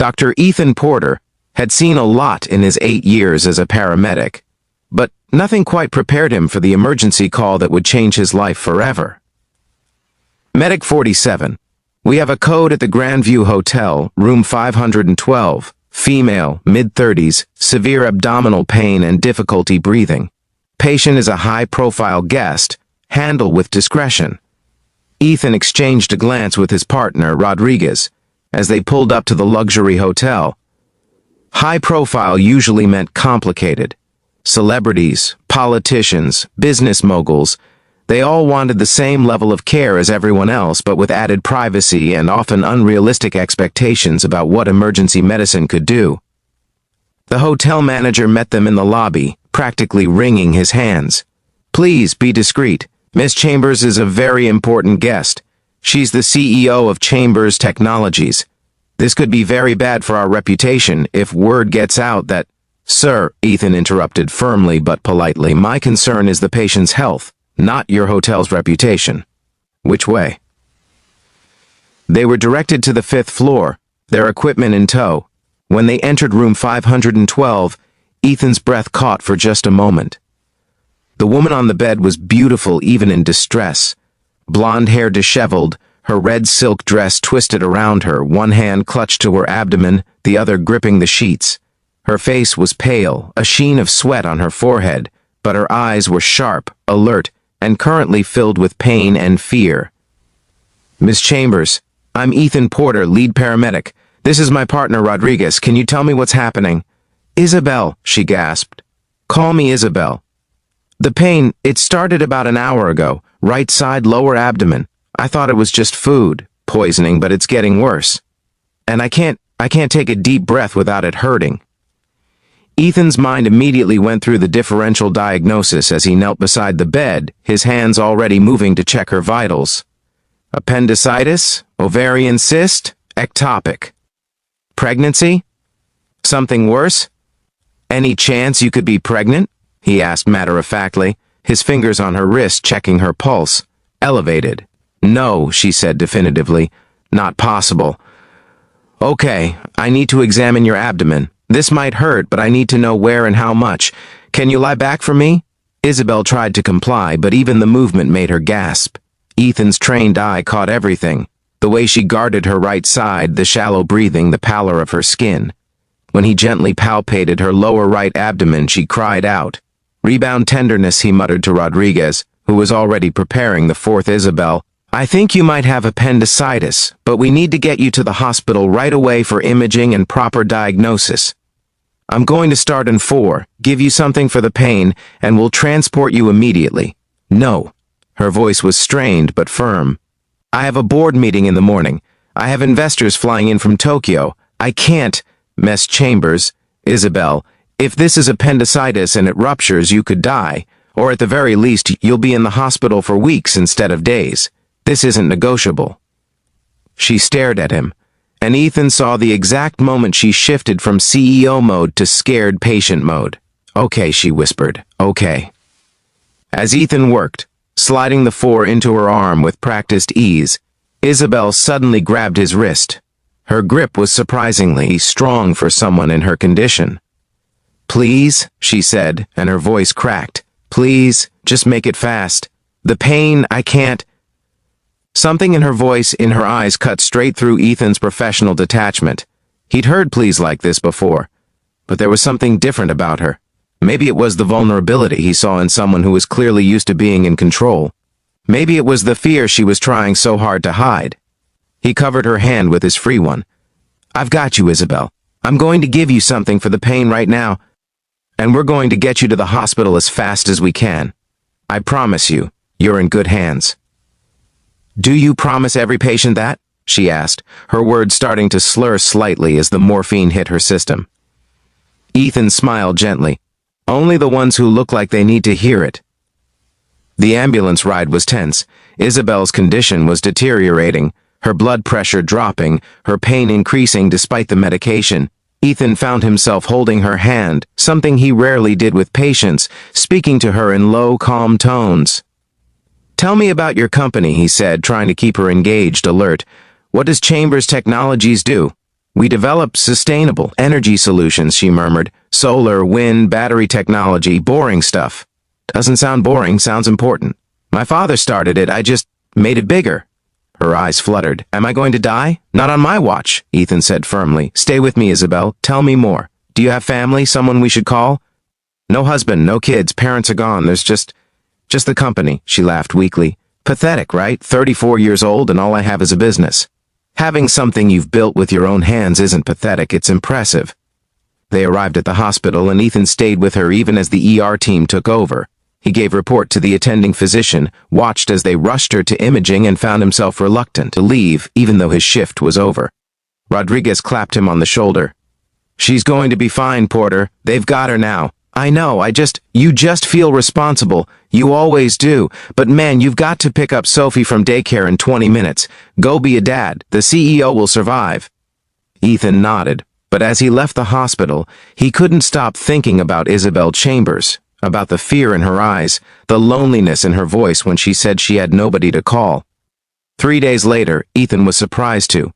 Dr. Ethan Porter had seen a lot in his 8 years as a paramedic, but nothing quite prepared him for the emergency call that would change his life forever. Medic 47. We have a code at the Grandview Hotel, room 512, female, mid-30s, severe abdominal pain and difficulty breathing. Patient is a high-profile guest. Handle with discretion. Ethan exchanged a glance with his partner, Rodriguez, as they pulled up to the luxury hotel. High-profile usually meant complicated. Celebrities, politicians, business moguls, they all wanted the same level of care as everyone else, but with added privacy and often unrealistic expectations about what emergency medicine could do. The hotel manager met them in the lobby, practically wringing his hands. Please be discreet. Miss Chambers is a very important guest. She's the CEO of Chambers Technologies. This could be very bad for our reputation if word gets out that— Sir, Ethan interrupted firmly but politely, my concern is the patient's health, not your hotel's reputation. Which way? They were directed to the 5th floor, their equipment in tow. When they entered room 512, Ethan's breath caught for just a moment. The woman on the bed was beautiful even in distress. Blonde hair disheveled, her red silk dress twisted around her, one hand clutched to her abdomen, the other gripping the sheets. Her face was pale, a sheen of sweat on her forehead, but her eyes were sharp, alert, and currently filled with pain and fear. Miss Chambers, I'm Ethan Porter, lead paramedic. This is my partner Rodriguez. Can you tell me what's happening? Isabel, she gasped. Call me Isabel. The pain, it started about an hour ago, right side lower abdomen. I thought it was just food poisoning, but it's getting worse. And I can't take a deep breath without it hurting. Ethan's mind immediately went through the differential diagnosis as he knelt beside the bed, his hands already moving to check her vitals. Appendicitis, ovarian cyst, ectopic. Pregnancy? Something worse? Any chance you could be pregnant? He asked matter-of-factly, his fingers on her wrist checking her pulse. Elevated. No, she said definitively. Not possible. Okay, I need to examine your abdomen. This might hurt, but I need to know where and how much. Can you lie back for me? Isabel tried to comply, but even the movement made her gasp. Ethan's trained eye caught everything. The way she guarded her right side, the shallow breathing, the pallor of her skin. When he gently palpated her lower right abdomen, she cried out. Rebound tenderness, he muttered to Rodriguez, who was already preparing the 4th Isabel. I think you might have appendicitis, but we need to get you to the hospital right away for imaging and proper diagnosis. I'm going to start in 4, give you something for the pain, and we'll transport you immediately. No. Her voice was strained but firm. I have a board meeting in the morning. I have investors flying in from Tokyo. I can't— Miss Chambers, Isabel, if this is appendicitis and it ruptures, you could die, or at the very least, you'll be in the hospital for weeks instead of days. This isn't negotiable. She stared at him, and Ethan saw the exact moment she shifted from CEO mode to scared patient mode. Okay, she whispered, okay. As Ethan worked, sliding the 4 into her arm with practiced ease, Isabel suddenly grabbed his wrist. Her grip was surprisingly strong for someone in her condition. Please, she said, and her voice cracked. Please, just make it fast. The pain, I can't. Something in her voice, in her eyes, cut straight through Ethan's professional detachment. He'd heard pleas like this before, but there was something different about her. Maybe it was the vulnerability he saw in someone who was clearly used to being in control. Maybe it was the fear she was trying so hard to hide. He covered her hand with his free one. I've got you, Isabel. I'm going to give you something for the pain right now, and we're going to get you to the hospital as fast as we can. I promise you, you're in good hands. Do you promise every patient that? She asked, her words starting to slur slightly as the morphine hit her system. Ethan smiled gently. Only the ones who look like they need to hear it. The ambulance ride was tense. Isabel's condition was deteriorating, her blood pressure dropping, her pain increasing despite the medication. Ethan found himself holding her hand, something he rarely did with patients, speaking to her in low, calm tones. Tell me about your company, he said, trying to keep her engaged, alert. What does Chambers Technologies do? We developed sustainable energy solutions, she murmured. Solar, wind, battery technology, boring stuff. Doesn't sound boring, sounds important. My father started it, I just made it bigger. Her eyes fluttered. Am I going to die? Not on my watch, Ethan said firmly. Stay with me, Isabel. Tell me more. Do you have family, someone we should call? No husband, no kids, parents are gone. There's just the company, she laughed weakly. Pathetic, right? 34 years old and all I have is a business. Having something you've built with your own hands isn't pathetic, it's impressive. They arrived at the hospital and Ethan stayed with her even as the ER team took over. He gave report to the attending physician, watched as they rushed her to imaging and found himself reluctant to leave even though his shift was over. Rodriguez clapped him on the shoulder. She's going to be fine, Porter. They've got her now. I know, you just feel responsible. You always do. But man, you've got to pick up Sophie from daycare in 20 minutes. Go be a dad. The CEO will survive. Ethan nodded, but as he left the hospital, he couldn't stop thinking about Isabel Chambers, about the fear in her eyes, the loneliness in her voice when she said she had nobody to call. 3 days later, Ethan was surprised to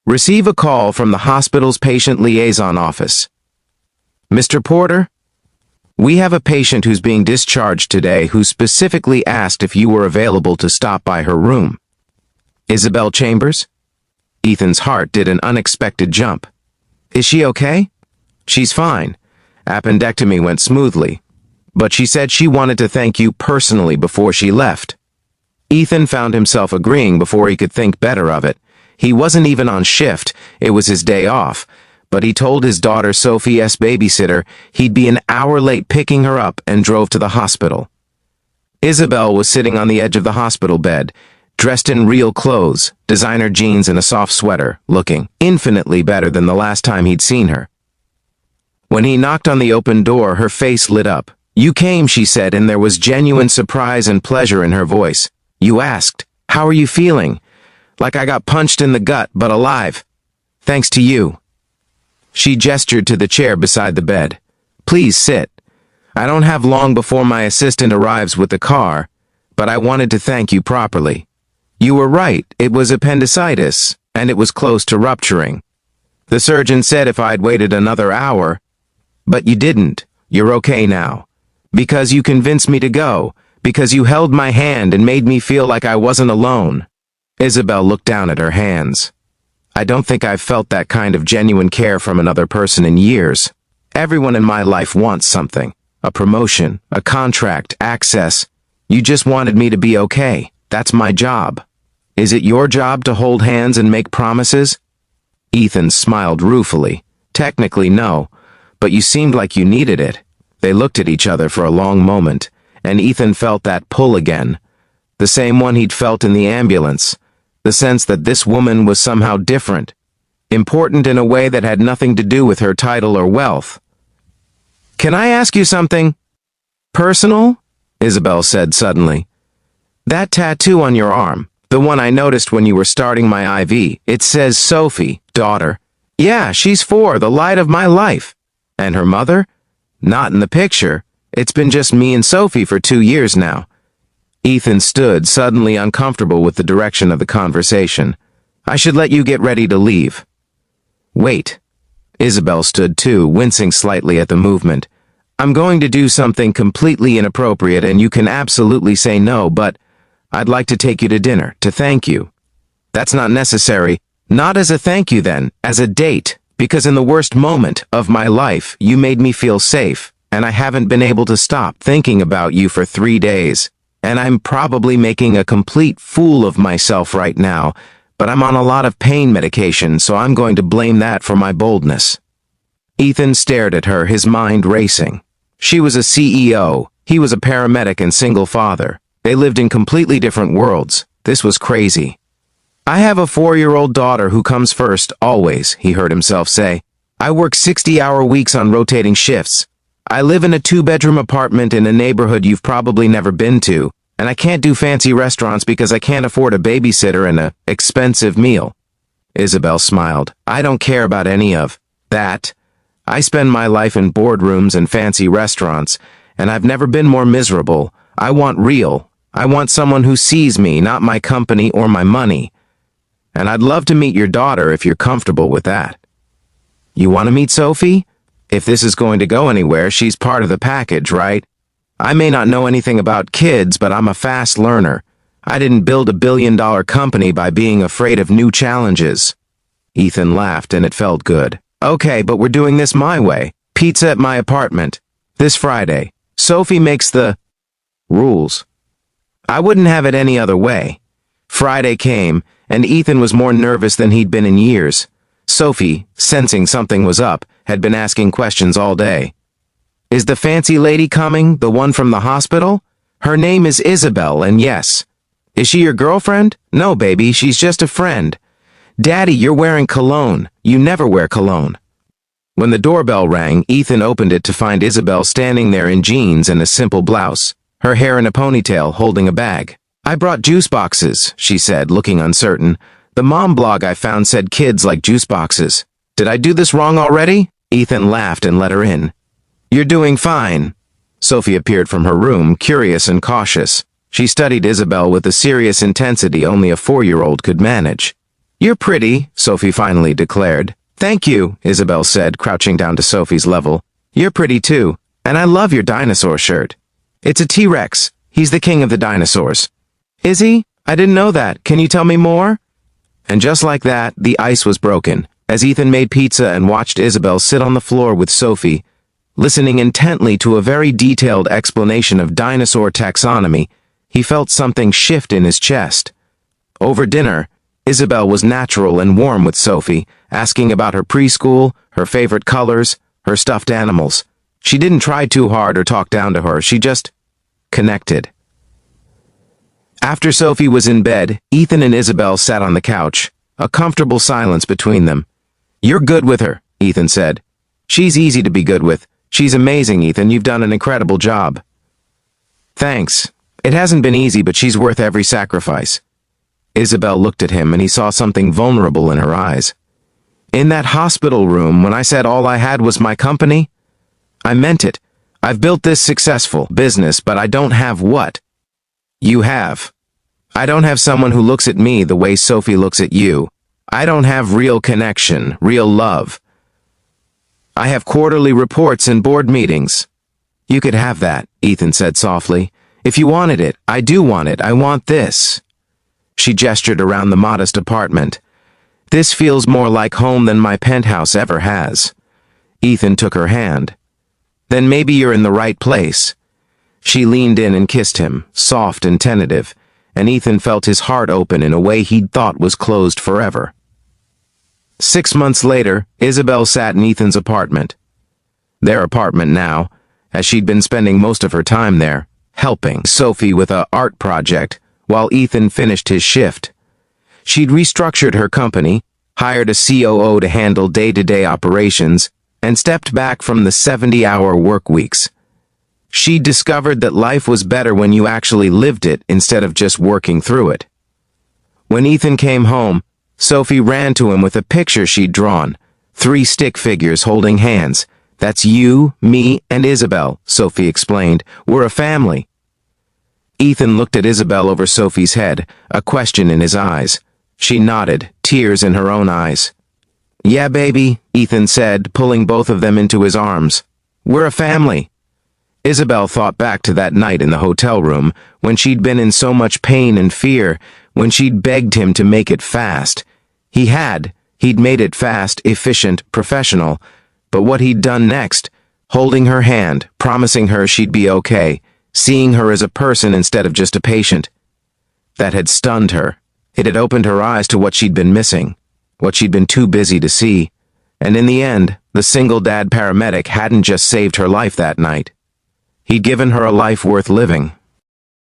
receive a call from the hospital's patient liaison office. Mr. Porter? We have a patient who's being discharged today who specifically asked if you were available to stop by her room. Isabel Chambers? Ethan's heart did an unexpected jump. Is she okay? She's fine. Appendectomy went smoothly. But she said she wanted to thank you personally before she left. Ethan found himself agreeing before he could think better of it. He wasn't even on shift, it was his day off. But he told his daughter Sophie's babysitter he'd be an hour late picking her up and drove to the hospital. Isabel was sitting on the edge of the hospital bed, dressed in real clothes, designer jeans and a soft sweater, looking infinitely better than the last time he'd seen her. When he knocked on the open door, her face lit up. You came, she said, and there was genuine surprise and pleasure in her voice. You asked, how are you feeling? Like I got punched in the gut, but alive. Thanks to you. She gestured to the chair beside the bed. Please sit. I don't have long before my assistant arrives with the car, but I wanted to thank you properly. You were right, it was appendicitis, and it was close to rupturing. The surgeon said if I'd waited another hour, but you didn't. You're okay now. Because you convinced me to go, because you held my hand and made me feel like I wasn't alone. Isabel looked down at her hands. I don't think I've felt that kind of genuine care from another person in years. Everyone in my life wants something. A promotion, a contract, access. You just wanted me to be okay. That's my job. Is it your job to hold hands and make promises? Ethan smiled ruefully. Technically, no, but you seemed like you needed it. They looked at each other for a long moment, and Ethan felt that pull again. The same one he'd felt in the ambulance. The sense that this woman was somehow different, important in a way that had nothing to do with her title or wealth. Can I ask you something? Personal? Isabel said suddenly. That tattoo on your arm, the one I noticed when you were starting my IV, it says Sophie, daughter. Yeah, she's 4, the light of my life. And her mother? Not in the picture. It's been just me and Sophie for 2 years now. Ethan stood, suddenly uncomfortable with the direction of the conversation. I should let you get ready to leave. Wait. Isabel stood too, wincing slightly at the movement. I'm going to do something completely inappropriate and you can absolutely say no, but I'd like to take you to dinner, to thank you. That's not necessary. Not as a thank you then, as a date, because in the worst moment of my life, you made me feel safe, and I haven't been able to stop thinking about you for 3 days. And I'm probably making a complete fool of myself right now, but I'm on a lot of pain medication, so I'm going to blame that for my boldness. Ethan stared at her, his mind racing. She was a CEO, he was a paramedic and single father. They lived in completely different worlds. This was crazy. I have a 4-year-old daughter who comes first, always, he heard himself say. I work 60-hour weeks on rotating shifts. I live in a 2-bedroom apartment in a neighborhood you've probably never been to, and I can't do fancy restaurants because I can't afford a babysitter and an expensive meal. Isabel smiled. I don't care about any of that. I spend my life in boardrooms and fancy restaurants, and I've never been more miserable. I want real. I want someone who sees me, not my company or my money. And I'd love to meet your daughter if you're comfortable with that. You want to meet Sophie? If this is going to go anywhere, she's part of the package, right? I may not know anything about kids, but I'm a fast learner. I didn't build a billion-dollar company by being afraid of new challenges. Ethan laughed, and it felt good. Okay, but we're doing this my way. Pizza at my apartment. This Friday. Sophie makes the rules. I wouldn't have it any other way. Friday came, and Ethan was more nervous than he'd been in years. Sophie, sensing something was up, had been asking questions all day. Is the fancy lady coming, the one from the hospital? Her name is Isabel, and yes. Is she your girlfriend? No, baby, she's just a friend. Daddy, you're wearing cologne. You never wear cologne. When the doorbell rang, Ethan opened it to find Isabel standing there in jeans and a simple blouse, her hair in a ponytail, holding a bag. I brought juice boxes, she said, looking uncertain. The mom blog I found said kids like juice boxes. Did I do this wrong already? Ethan laughed and let her in. You're doing fine. Sophie appeared from her room, curious and cautious. She studied Isabel with a serious intensity only a 4-year-old could manage. You're pretty, Sophie finally declared. Thank you, Isabel said, crouching down to Sophie's level. You're pretty too, and I love your dinosaur shirt. It's a T-Rex. He's the king of the dinosaurs. Is he? I didn't know that. Can you tell me more? And just like that, the ice was broken, as Ethan made pizza and watched Isabel sit on the floor with Sophie, listening intently to a very detailed explanation of dinosaur taxonomy. He felt something shift in his chest. Over dinner, Isabel was natural and warm with Sophie, asking about her preschool, her favorite colors, her stuffed animals. She didn't try too hard or talk down to her, she just connected. After Sophie was in bed, Ethan and Isabel sat on the couch, a comfortable silence between them. You're good with her, Ethan said. She's easy to be good with. She's amazing, Ethan. You've done an incredible job. Thanks. It hasn't been easy, but she's worth every sacrifice. Isabel looked at him, and he saw something vulnerable in her eyes. In that hospital room, when I said all I had was my company, I meant it. I've built this successful business, but I don't have what you have. I don't have someone who looks at me the way Sophie looks at you. I don't have real connection, real love. I have quarterly reports and board meetings. You could have that, Ethan said softly. If you wanted it, I do want it. I want this. She gestured around the modest apartment. This feels more like home than my penthouse ever has. Ethan took her hand. Then maybe you're in the right place. She leaned in and kissed him, soft and tentative, and Ethan felt his heart open in a way he'd thought was closed forever. 6 months later, Isabel sat in Ethan's apartment. Their apartment now, as she'd been spending most of her time there, helping Sophie with an art project, while Ethan finished his shift. She'd restructured her company, hired a COO to handle day-to-day operations, and stepped back from the 70-hour work weeks. She discovered that life was better when you actually lived it instead of just working through it. When Ethan came home, Sophie ran to him with a picture she'd drawn, 3 stick figures holding hands. That's you, me, and Isabel, Sophie explained. We're a family. Ethan looked at Isabel over Sophie's head, a question in his eyes. She nodded, tears in her own eyes. Yeah, baby, Ethan said, pulling both of them into his arms. We're a family. Isabel thought back to that night in the hotel room, when she'd been in so much pain and fear, when she'd begged him to make it fast. He'd made it fast, efficient, professional. But what he'd done next, holding her hand, promising her she'd be okay, seeing her as a person instead of just a patient, that had stunned her. It had opened her eyes to what she'd been missing, what she'd been too busy to see. And in the end, the single dad paramedic hadn't just saved her life that night. He'd given her a life worth living.